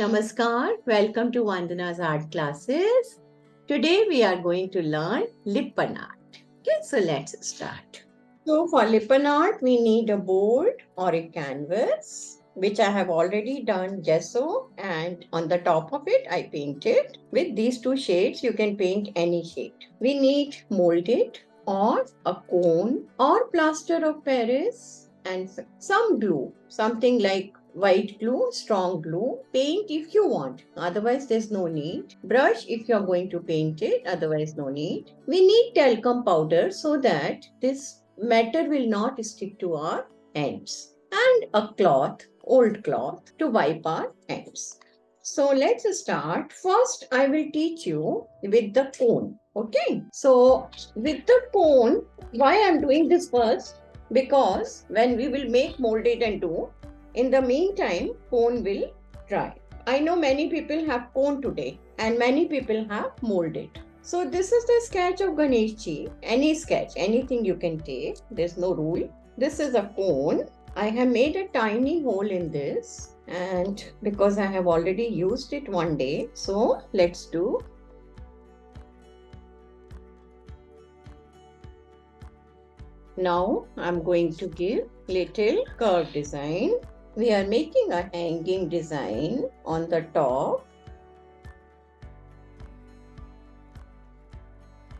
Namaskar, welcome to Vandana's art classes. Today we are going to learn Lippan art. Okay, so let's start. So for Lippan art, we need a board or a canvas, which I have already done gesso, and on the top of it I painted. With these two shades, you can paint any shade. We need molded or a cone or plaster of Paris and some glue, something like white glue, strong glue, paint if you want, otherwise there's no need, brush if you're going to paint it, otherwise no need. We need talcum powder so that this matter will not stick to our ends, and a cloth, old cloth, to wipe our ends. So let's start. First, I will teach you with the cone. Okay. So with the cone, why I'm doing this first? Because when we will make molded and do, in the meantime, cone will dry. I know many people have cone today and many people have molded. So this is the sketch of Ganesh Ji. Any sketch, anything you can take. There's no rule. This is a cone. I have made a tiny hole in this, and because I have already used it one day, so let's do. Now I'm going to give little curve design. We are making a hanging design on the top.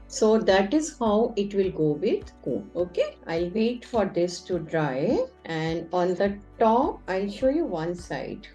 So that is how it will go with cone. Okay, I'll wait for this to dry, and on the top I'll show you one side.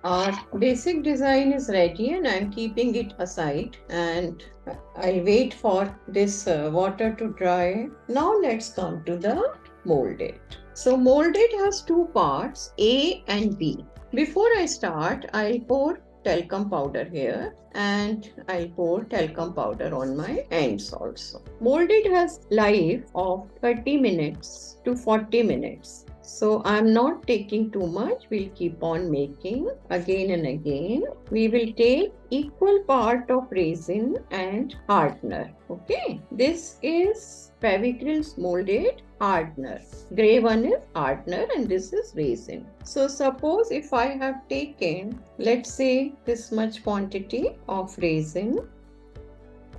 Our basic design is ready and I'm keeping it aside, and I'll wait for this water to dry. Now let's come to the molded. So molded has two parts, A and B. Before I start, I'll pour talcum powder here, and I'll pour talcum powder on my ends also. Molded has life of 30 minutes to 40 minutes. So I'm not taking too much. We'll keep on making again and again. We will take equal part of resin and hardener. Okay. This is Fevicryl's molded hardener. Gray one is hardener and this is resin. So suppose if I have taken, let's say, this much quantity of resin,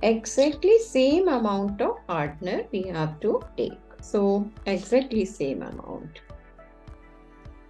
exactly same amount of hardener we have to take. So exactly same amount.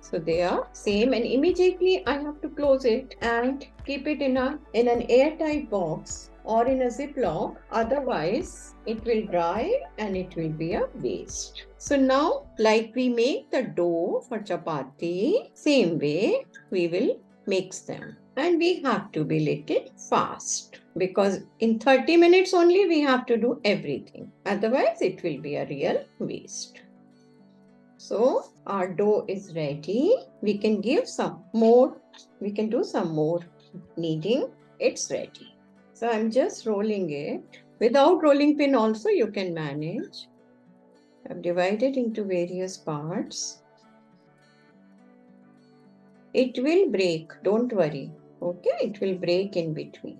So they are same, and immediately I have to close it and keep it in an airtight box or in a ziploc. Otherwise, it will dry and it will be a waste. So now, like we make the dough for chapati, same way we will mix them. And we have to be little fast, because in 30 minutes only we have to do everything. Otherwise, it will be a real waste. So our dough is ready. We can give some more. We can do some more kneading. It's ready. So I'm just rolling it. Without rolling pin also you can manage. I've divided into various parts. It will break. Don't worry. Okay, it will break in between.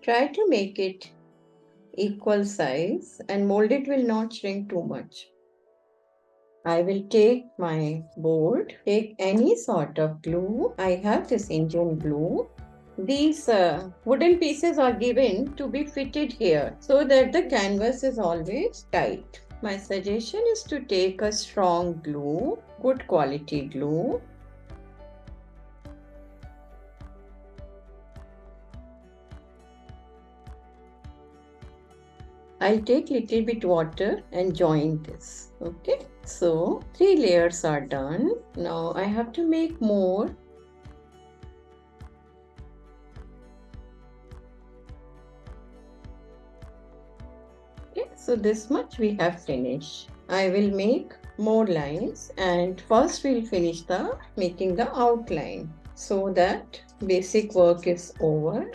Try to make it equal size, and molded will not shrink too much. I will take my board, take any sort of glue. I have this Indian glue. These wooden pieces are given to be fitted here so that the canvas is always tight. My suggestion is to take a strong glue, good quality glue. I'll take little bit water and join this. Okay, so 3 layers are done. Now I have to make more. Okay, so this much we have finished. I will make more lines, and first we'll finish the making the outline so that basic work is over.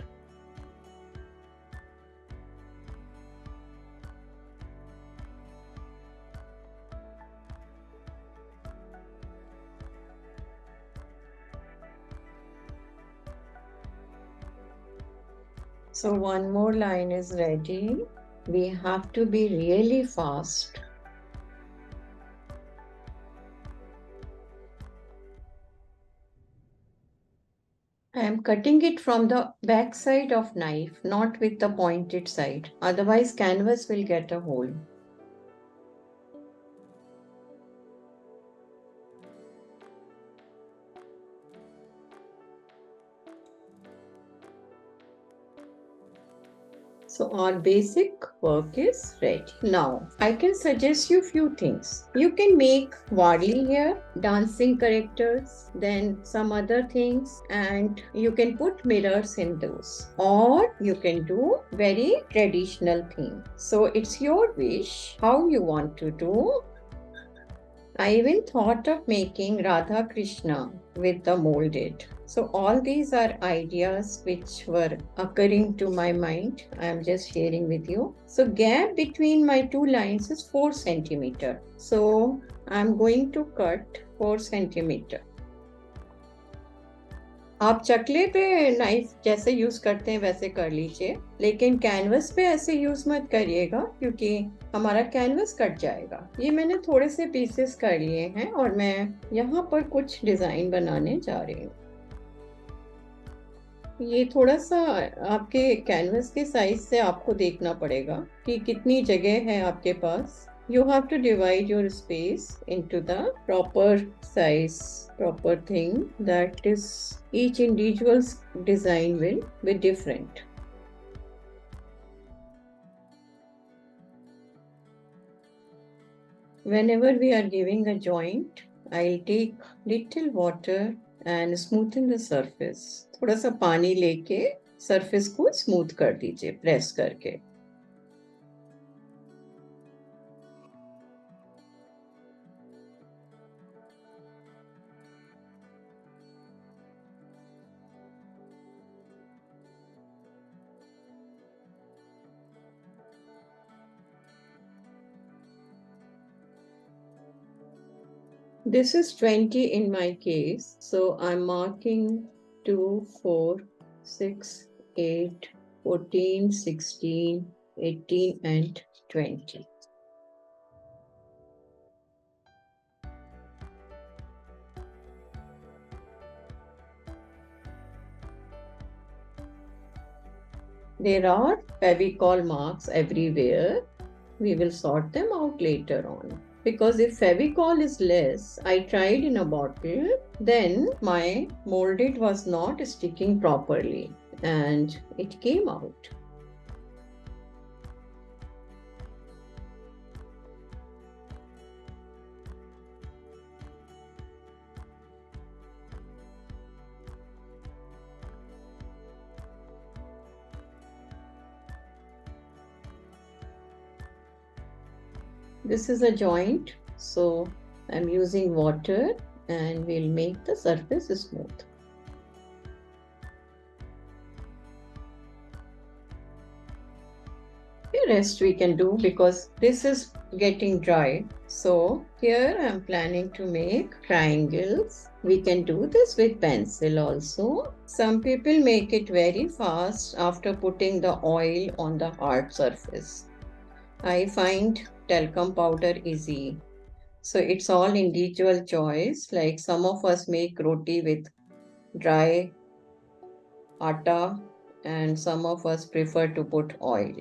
So one more line is ready. We have to be really fast. I am cutting it from the back side of knife, not with the pointed side. Otherwise canvas will get a hole. So our basic work is ready. Now, I can suggest you few things. You can make Warli here, dancing characters, then some other things, and you can put mirrors in those. Or you can do very traditional theme. So it's your wish how you want to do. I even thought of making Radha Krishna with the molded. So all these are ideas which were occurring to my mind. I am just sharing with you. So gap between my two lines is 4 centimeter. So I'm going to cut 4 centimeter. आप चकले पे knife जैसे use करते हैं वैसे कर लीजिए, लेकिन कैनवस पे ऐसे यूज मत करिएगा क्योंकि हमारा कैनवस कट जाएगा। ये मैंने थोड़े से पीसेस कर लिए हैं और मैं यहाँ पर कुछ डिजाइन बनाने जा रही हूँ। ये थोड़ा सा आपके कैनवस के साइज से आपको देखना पड़ेगा कि कितनी जगह है आपके पास। You have to divide your space into the proper size, proper thing, that is each individual's design will be different. Whenever we are giving a joint, I'll take little water and smoothen the surface. थोड़ा सा पानी लेके surface को smooth कर दीजिए press करके। This is 20 in my case, so I'm marking 2, 4, 6, 8, 14, 16, 18 and 20. There are Fevicol marks everywhere. We will sort them out later on. Because if Fevicol is less, I tried in a bottle, then my molded was not sticking properly and it came out. This is a joint, so I'm using water and we'll make the surface smooth. The rest we can do because this is getting dry. So here I'm planning to make triangles. We can do this with pencil also. Some people make it very fast after putting the oil on the hard surface. I find talcum powder easy. So it's all individual choice. Like some of us make roti with dry atta and some of us prefer to put oil.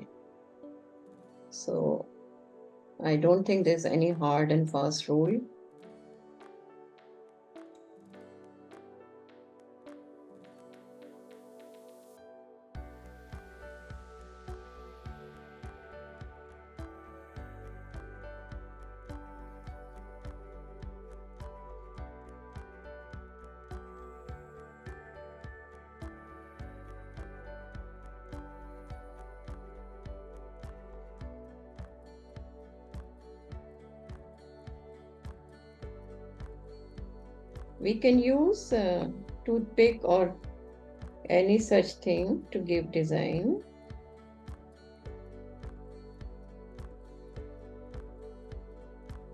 So I don't think there's any hard and fast rule. We can use toothpick or any such thing to give design.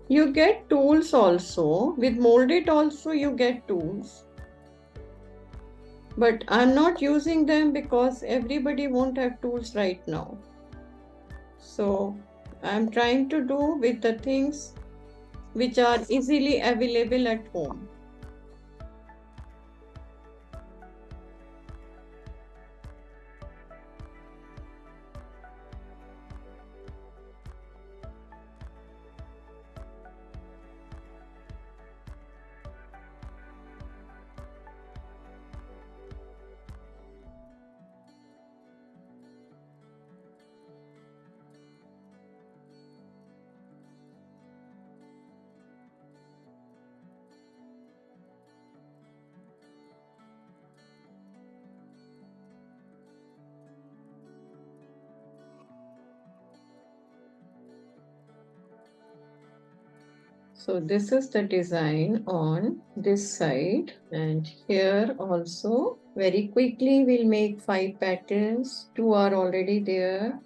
You get tools also. With molded also you get tools. But I'm not using them because everybody won't have tools right now. So I'm trying to do with the things which are easily available at home. So this is the design on this side, and here also very quickly we'll make 5 patterns. 2 are already there.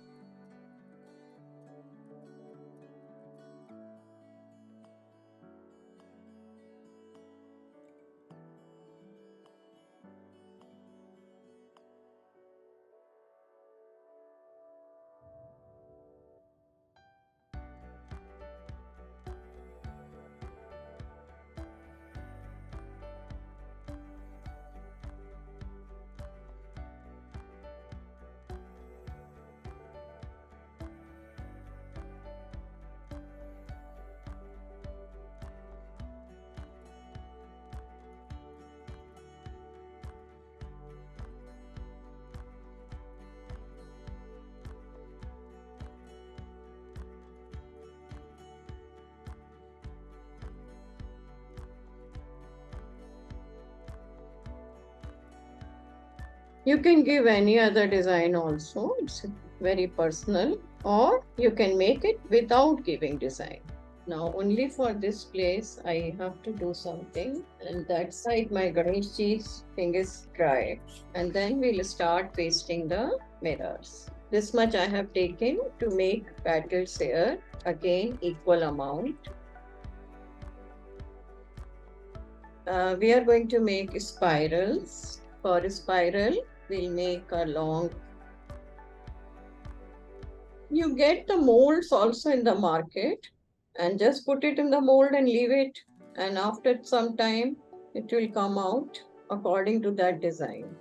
You can give any other design also. It's very personal, or you can make it without giving design. Now only for this place I have to do something, and that side my Ganesh Ji's thing is dry, and then we'll start pasting the mirrors. This much I have taken to make petals here, again equal amount. We are going to make spirals. For a spiral, we'll make a long. You get the molds also in the market, and just put it in the mold and leave it. And after some time, it will come out according to that design.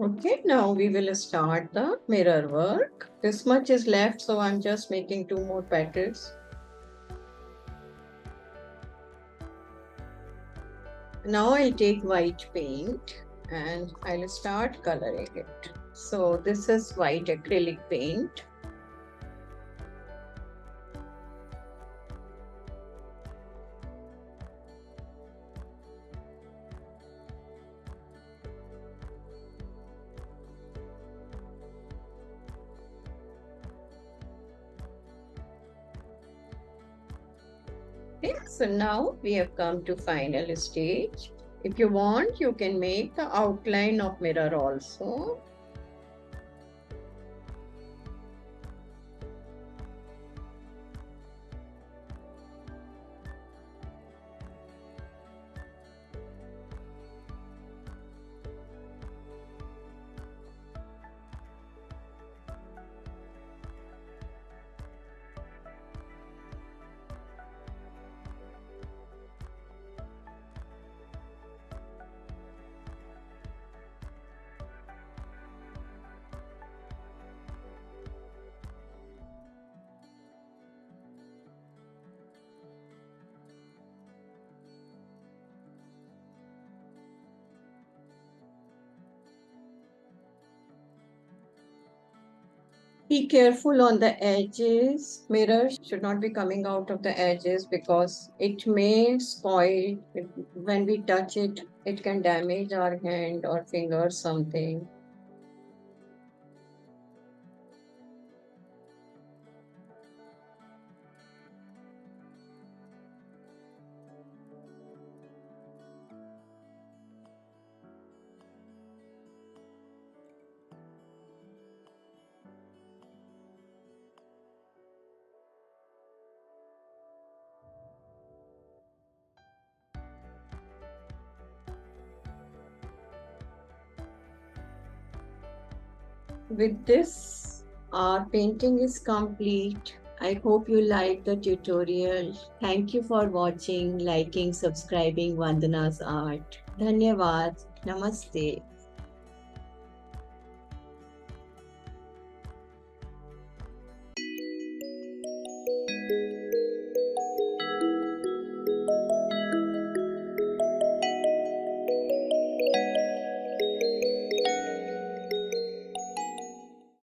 Okay, now we will start the mirror work. This much is left, so I'm just making 2 more petals. Now I'll take white paint and I'll start coloring it. So this is white acrylic paint. Okay, so now we have come to final stage. If you want, you can make the outline of mirror also. Be careful on the edges. Mirror should not be coming out of the edges because it may spoil. When we touch it, it can damage our hand or finger or something. With this, our painting is complete. I hope you liked the tutorial. Thank you for watching, liking, subscribing Vandana's art. Dhanyavad. Namaste.